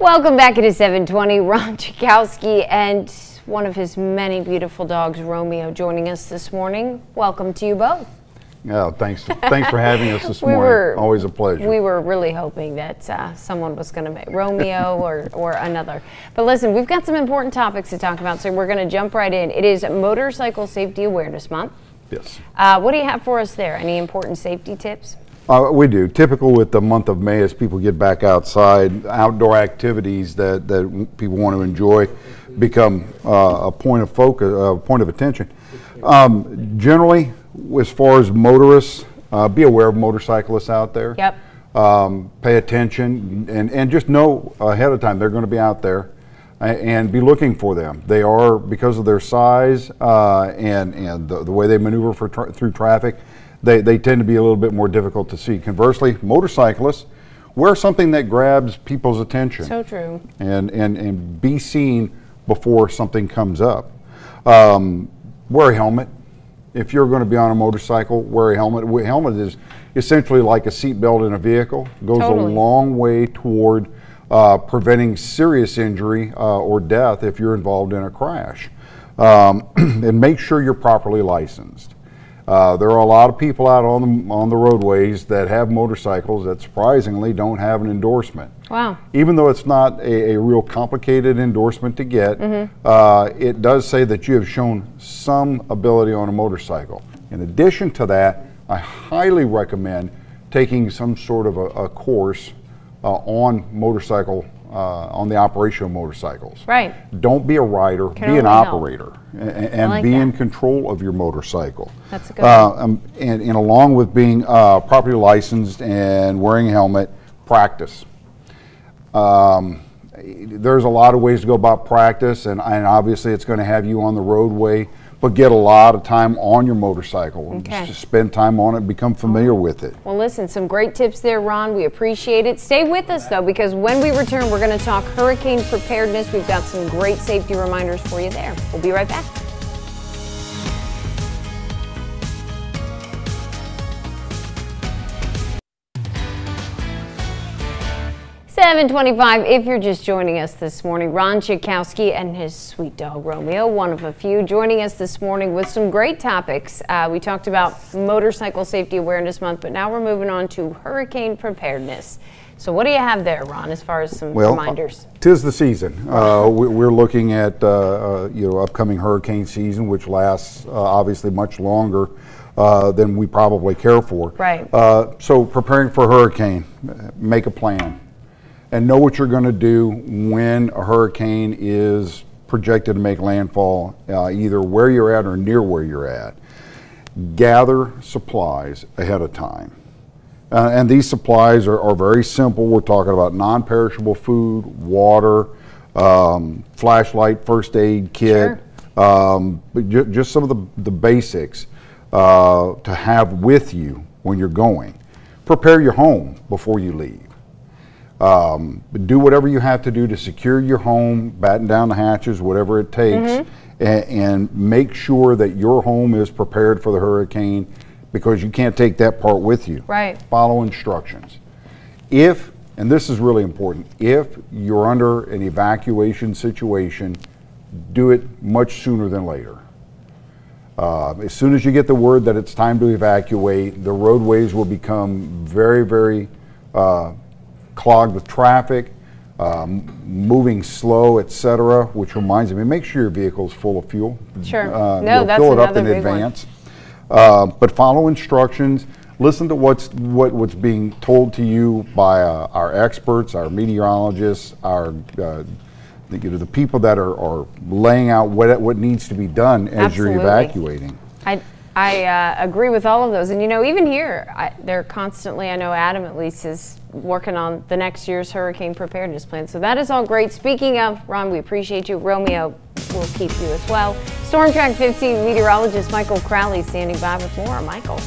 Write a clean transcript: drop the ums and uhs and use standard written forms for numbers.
Welcome back. It is 7:20. Ron Czajkowski and one of his many beautiful dogs, Romeo, joining us this morning. Welcome to you both. Yeah, thanks for having us this morning. Always a pleasure. We were really hoping that someone was going to make Romeo or another. But listen, we've got some important topics to talk about, so we're going to jump right in. It is Motorcycle Safety Awareness Month. Yes. What do you have for us there? Any important safety tips? We do. Typical with the month of May, as people get back outside, outdoor activities that people want to enjoy become a point of focus, a point of attention. Generally, as far as motorists, be aware of motorcyclists out there. Yep. Pay attention and just know ahead of time they're going to be out there and be looking for them. They are, because of their size and the way they maneuver through traffic, they tend to be a little bit more difficult to see. Conversely, motorcyclists wear something that grabs people's attention. So true. And be seen before something comes up. Wear a helmet. If you're going to be on a motorcycle, wear a helmet. A helmet is essentially like a seatbelt in a vehicle. It goes a long way toward preventing serious injury or death if you're involved in a crash. And make sure you're properly licensed. There are a lot of people out on the roadways that have motorcycles that surprisingly don't have an endorsement. Wow. Even though it's not a real complicated endorsement to get, it does say that you have shown some ability on a motorcycle. In addition to that, I highly recommend taking some sort of a course on motorcycle, on the operation of motorcycles. Right. Don't be a rider, be an operator, and be in control of your motorcycle. That's a good one. And along with being properly licensed and wearing a helmet, practice. There's a lot of ways to go about practice, and obviously it's going to have you on the roadway, but get a lot of time on your motorcycle. Just spend time on it, become familiar with it. Well, listen, some great tips there, Ron. We appreciate it. Stay with us, though, because when we return, we're going to talk hurricane preparedness. We've got some great safety reminders for you there. We'll be right back. 7:25. If you're just joining us this morning, Ron Czajkowski and his sweet dog Romeo, one of a few, joining us this morning with some great topics. We talked about Motorcycle Safety Awareness Month, but now we're moving on to hurricane preparedness. So what do you have there, Ron, as far as some reminders? 'Tis the season. We're looking at upcoming hurricane season, which lasts obviously much longer than we probably care for. Right. So preparing for a hurricane, make a plan. And know what you're going to do when a hurricane is projected to make landfall, either where you're at or near where you're at. Gather supplies ahead of time. And these supplies are very simple. We're talking about non-perishable food, water, flashlight, first aid kit, just some of the basics to have with you when you're going. Prepare your home before you leave. Do whatever you have to do to secure your home, batten down the hatches, whatever it takes, and make sure that your home is prepared for the hurricane, because you can't take that part with you. Right. Follow instructions. If, and this is really important, if you're under an evacuation situation, do it much sooner than later. As soon as you get the word that it's time to evacuate, the roadways will become very, very clogged with traffic, moving slow, etc. Which reminds me, make sure your vehicle is full of fuel. Sure. That's fill it up in advance. But follow instructions. Listen to what's being told to you by our experts, our meteorologists, the people that are laying out what needs to be done as you're evacuating. I agree with all of those, and even here, they're constantly, I know Adam at least is working on the next year's hurricane preparedness plan. So that is all great. Speaking of, Ron, we appreciate you. Romeo will keep you as well. Storm Track 15 meteorologist Michael Crowley standing by with more. Michael.